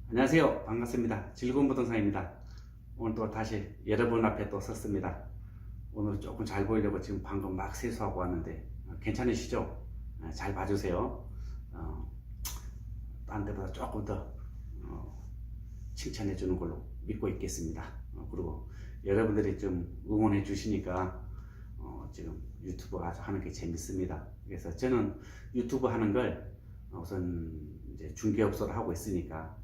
안녕하세요. 반갑습니다. 즐거운 부동산입니다. 오늘 또 다시 여러분 앞에 또 섰습니다. 오늘 조금 잘 보이려고 지금 방금 막 세수하고 왔는데 괜찮으시죠? 잘 봐주세요. 어, 딴 데보다 조금 더 칭찬해 주는 걸로 믿고 있겠습니다. 그리고 여러분들이 좀 응원해 주시니까 지금 유튜브 하는 게 재밌습니다. 그래서 저는 유튜브 하는 걸 우선 이제 중개업소를 하고 있으니까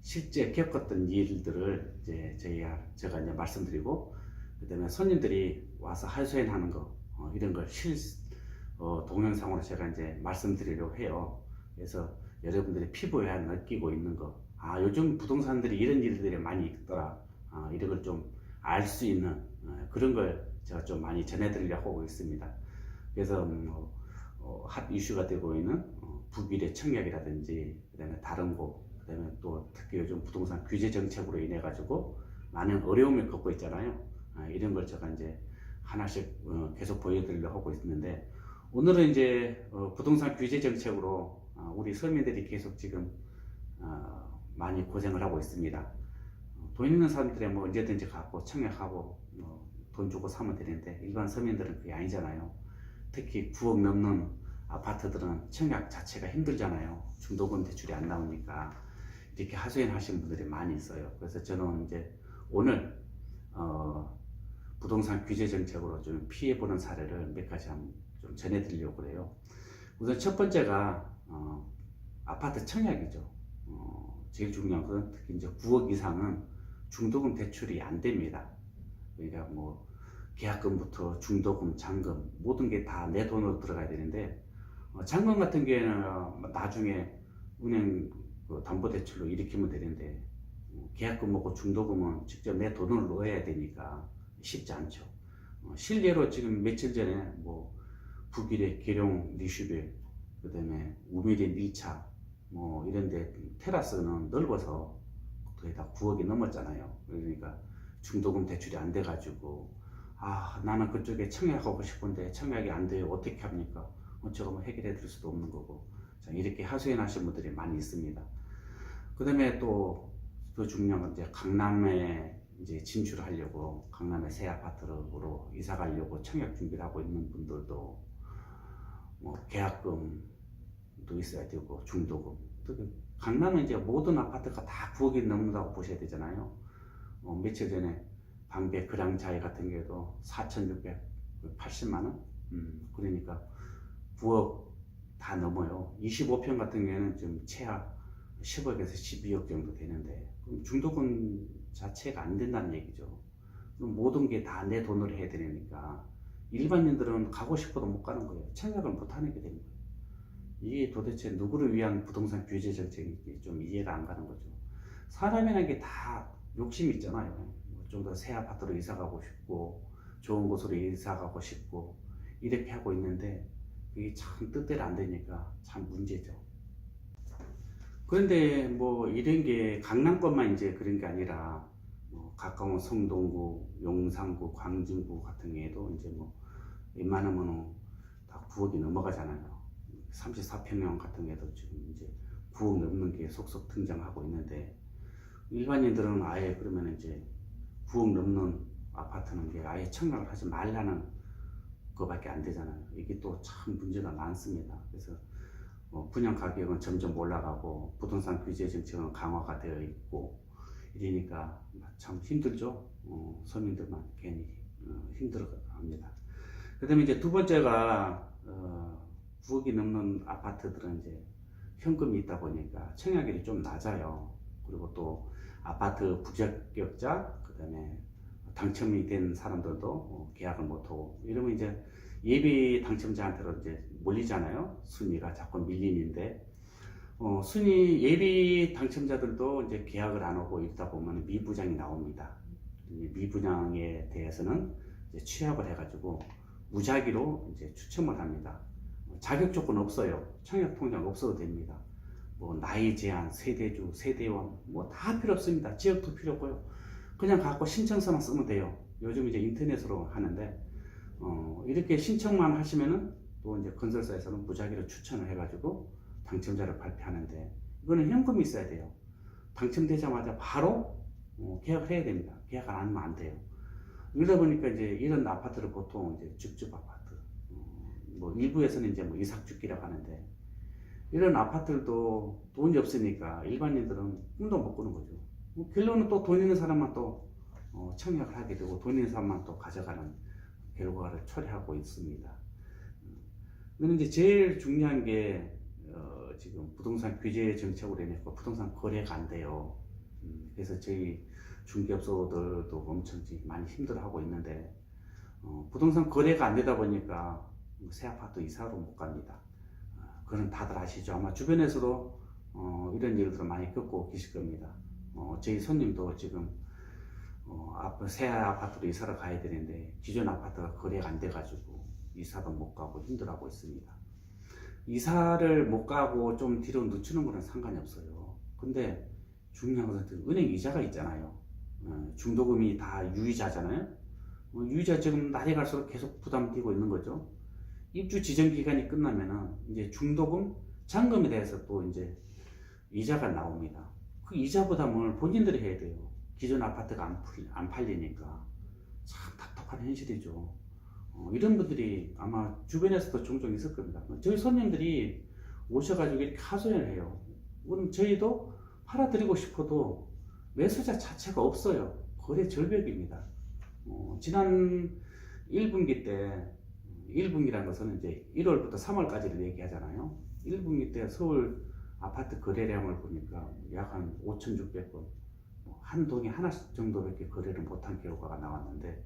실제 겪었던 일들을 이제 제가 이제 말씀드리고, 그다음에 손님들이 와서 하소연하는 거 이런 걸 동영상으로 제가 이제 말씀드리려고 해요. 그래서 여러분들이 피부에 느끼고 있는 거, 요즘 부동산들이 이런 일들이 많이 있더라, 이런 걸 좀 알 수 있는 그런 걸 제가 좀 많이 전해드리려고 하고 있습니다. 그래서 핫 이슈가 되고 있는 부비례 청약이라든지, 그다음에 다른 곳, 그다음에 또 특히 요즘 부동산 규제 정책으로 인해 가지고 많은 어려움을 겪고 있잖아요. 이런 걸 제가 이제 하나씩 계속 보여드리려고 하고 있는데, 오늘은 이제 부동산 규제 정책으로 우리 서민들이 계속 지금 많이 고생을 하고 있습니다. 돈 있는 사람들이 뭐 언제든지 갖고 청약하고 돈 주고 사면 되는데, 일반 서민들은 그게 아니잖아요. 특히 9억 넘는 아파트들은 청약 자체가 힘들잖아요. 중도금 대출이 안 나오니까 이렇게 하소연하시는 분들이 많이 있어요. 그래서 저는 이제 오늘 부동산 규제 정책으로 좀 피해보는 사례를 몇 가지 한번 좀 전해드리려고 그래요. 우선 첫 번째가 아파트 청약이죠. 제일 중요한 건 특히 이제 9억 이상은 중도금 대출이 안 됩니다. 그러니까 뭐 계약금부터 중도금, 잔금 모든 게 다 내 돈으로 들어가야 되는데, 잔금 같은 경우에는 나중에 은행 담보대출로 일으키면 되는데, 계약금 먹고 중도금은 직접 내 돈을 넣어야 되니까 쉽지 않죠. 실례로 지금 며칠 전에 뭐 북일의 계룡 리슈빌, 그 다음에 우밀의 밀차 뭐 이런데 테라스는 넓어서 거의 다 9억이 넘었잖아요. 그러니까 중도금 대출이 안 돼가지고 나는 그쪽에 청약하고 싶은데 청약이 안 돼요. 어떻게 합니까? 제가 뭐 해결해 드릴 수도 없는 거고. 자, 이렇게 하소연하시는 분들이 많이 있습니다. 그 다음에 또 더 중요한 건 이제 강남에 이제 진출하려고, 강남에 새 아파트로 이사 가려고 청약 준비를 하고 있는 분들도 뭐 계약금도 있어야 되고 중도금. 강남은 이제 모든 아파트가 다 9억이 넘는다고 보셔야 되잖아요. 며칠 전에 방배 그랑자이 같은 경우도 4,680만 원. 그러니까 9억 다 넘어요. 25평 같은 경우에는 좀 최하 10억에서 12억 정도 되는데, 그럼 중도금 자체가 안 된다는 얘기죠. 그럼 모든 게 다 내 돈으로 해야 되니까 일반인들은 가고 싶어도 못 가는 거예요. 청약을 못 하는 게 되는 거예요. 이게 도대체 누구를 위한 부동산 규제 정책인지 좀 이해가 안 가는 거죠. 사람이라는 게 다 욕심이 있잖아요. 좀 더 새 아파트로 이사 가고 싶고, 좋은 곳으로 이사 가고 싶고, 이렇게 하고 있는데 이게 참 뜻대로 안 되니까 참 문제죠. 그런데 뭐 이런 게 강남권만 이제 그런 게 아니라 가까운 성동구, 용산구, 광진구 같은 경우에도 이제 뭐 웬만하면 다 9억이 넘어가잖아요. 34평형 같은 경우에도 지금 이제 9억 넘는 게 속속 등장하고 있는데, 일반인들은 아예 그러면 이제 9억 넘는 아파트는 게 아예 청약을 하지 말라는 그거밖에 안 되잖아요. 이게 또 참 문제가 많습니다. 그래서 분양 가격은 점점 올라가고 부동산 규제 정책은 강화가 되어 있고 이러니까 참 힘들죠. 서민들만 괜히 힘들어합니다. 그 다음에 이제 두 번째가 9억이 넘는 아파트들은 이제 현금이 있다 보니까 청약률이 좀 낮아요. 그리고 또 아파트 부적격자, 그 다음에 당첨이 된 사람들도 계약을 못하고 이러면 이제 예비 당첨자한테로 이제 몰리잖아요. 순위가 자꾸 밀리는데, 순위 예비 당첨자들도 이제 계약을 안 하고 있다 보면 미부장이 나옵니다. 미부장에 대해서는 이제 취합을 해가지고 무작위로 이제 추첨을 합니다. 자격 조건 없어요. 청약 통장 없어도 됩니다. 뭐 나이 제한, 세대주, 세대원 뭐 다 필요 없습니다. 지역도 필요 없고요. 그냥 갖고 신청서만 쓰면 돼요. 요즘 이제 인터넷으로 하는데, 이렇게 신청만 하시면은 또 이제 건설사에서는 무작위로 추천을 해가지고 당첨자를 발표하는데, 이거는 현금이 있어야 돼요. 당첨되자마자 바로 계약을 해야 됩니다. 계약 안 하면 안 돼요. 이러다 보니까 이제 이런 아파트를 보통 이제 줍줍 아파트, 뭐 일부에서는 이제 뭐 이삭죽기라고 하는데, 이런 아파트들도 돈이 없으니까 일반인들은 꿈도 못 꾸는 거죠. 결론은 또 돈 있는 사람만 또 청약을 하게 되고 돈 있는 사람만 또 가져가는 결과를 초래하고 있습니다. 근데 이제 제일 중요한 게 지금 부동산 규제 정책으로 인해서 부동산 거래가 안 돼요. 그래서 저희 중개업소들도 엄청 많이 힘들어하고 있는데, 부동산 거래가 안 되다 보니까 새 아파트 이사로 못 갑니다. 그건 다들 아시죠? 아마 주변에서도 이런 일들을 많이 겪고 계실 겁니다. 저희 손님도 지금 새 아파트로 이사를 가야 되는데 기존 아파트가 거래가 안 돼가지고 이사도 못 가고 힘들어하고 있습니다. 이사를 못 가고 좀 뒤로 늦추는 거는 상관이 없어요. 근데 중요한 것은 은행 이자가 있잖아요. 중도금이 다 유이자잖아요. 유이자 지금 날이 갈수록 계속 부담되고 있는 거죠. 입주 지정 기간이 끝나면은 이제 중도금, 잔금에 대해서 또 이제 이자가 나옵니다. 그 이자 부담을 본인들이 해야 돼요. 기존 아파트가 안 팔리니까. 참 답답한 현실이죠. 이런 분들이 아마 주변에서도 종종 있을 겁니다. 저희 손님들이 오셔가지고 이렇게 하소연을 해요. 그럼 저희도 팔아드리고 싶어도 매수자 자체가 없어요. 거래 절벽입니다. 지난 1분기 때, 1분기라는 것은 이제 1월부터 3월까지를 얘기하잖아요. 1분기 때 서울 아파트 거래량을 보니까 약 한 5,600건, 한 동에 하나씩 정도밖에 거래를 못한 결과가 나왔는데,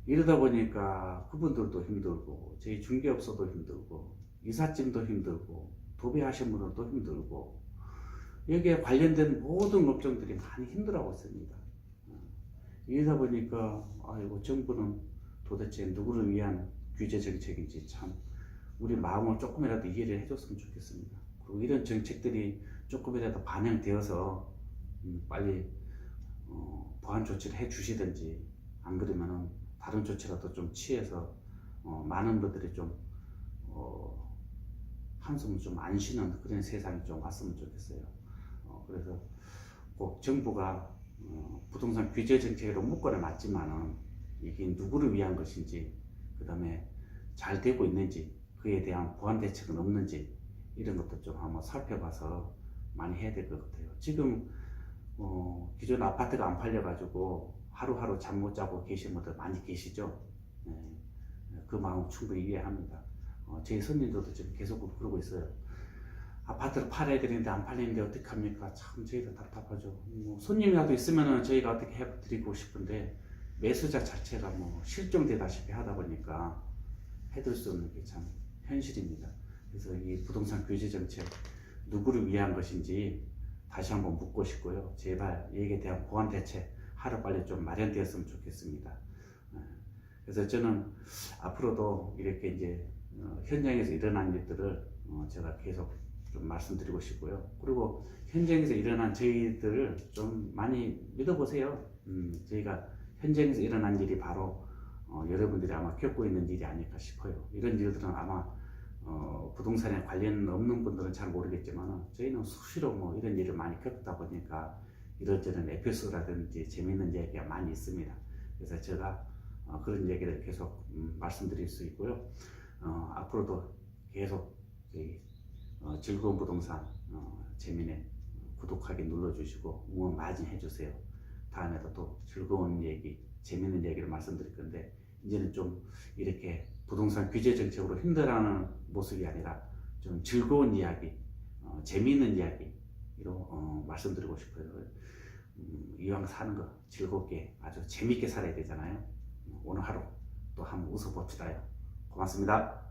이러다 보니까 그분들도 힘들고, 저희 중개업소도 힘들고, 이삿짐도 힘들고, 도배하신 분들도 힘들고, 여기에 관련된 모든 업종들이 많이 힘들어하고 있습니다. 이러다 보니까 아이고, 정부는 도대체 누구를 위한 규제 정책인지 참 우리 마음을 조금이라도 이해를 해줬으면 좋겠습니다. 그리고 이런 정책들이 조금이라도 반영되어서 빨리 보완 조치를 해 주시든지, 안 그러면은 다른 조치라도 좀 취해서 많은 분들이 좀 한숨을 좀 안 쉬는 그런 세상이 좀 왔으면 좋겠어요. 그래서 꼭 정부가 부동산 규제 정책으로 묶어는 놨지만은 이게 누구를 위한 것인지, 그 다음에 잘 되고 있는지, 그에 대한 보완 대책은 없는지, 이런 것도 좀 한번 살펴봐서 많이 해야 될 것 같아요. 지금 기존 아파트가 안 팔려가지고 하루하루 잠 못 자고 계신 분들 많이 계시죠. 그 마음 충분히 이해합니다. 제 손님들도 지금 계속 그러고 있어요. 아파트를 팔아야 되는데 안 팔리는데 어떡합니까? 참 저희도 답답하죠. 손님이라도 있으면 저희가 어떻게 해드리고 싶은데, 매수자 자체가 실종되다시피 하다 보니까 해둘 수 없는 게 참 현실입니다. 그래서 이 부동산 규제 정책 누구를 위한 것인지 다시 한번 묻고 싶고요. 제발 여기에 대한 보완 대책 하루빨리 좀 마련되었으면 좋겠습니다. 그래서 저는 앞으로도 이렇게 이제 현장에서 일어난 일들을 제가 계속 좀 말씀드리고 싶고요. 그리고 현장에서 일어난 저희들을 좀 많이 믿어보세요. 저희가 현장에서 일어난 일이 바로 여러분들이 아마 겪고 있는 일이 아닐까 싶어요. 이런 일들은 아마 부동산에 관련 없는 분들은 잘 모르겠지만, 저희는 수시로 이런 일을 많이 겪다 보니까 이런저런 에피소드라든지 재미있는 이야기가 많이 있습니다. 그래서 제가 그런 얘기를 계속 말씀드릴 수 있고요. 앞으로도 계속 즐거운 부동산 재미있는 구독하기 눌러주시고 응원 많이 해주세요. 다음에도 또 즐거운 얘기, 재미있는 얘기를 말씀드릴 건데, 이제는 좀 이렇게 부동산 규제 정책으로 힘들어하는 모습이 아니라 좀 즐거운 이야기, 재미있는 이야기로 말씀드리고 싶어요. 이왕 사는 거 즐겁게 아주 재밌게 살아야 되잖아요. 오늘 하루 또 한번 웃어봅시다요. 고맙습니다.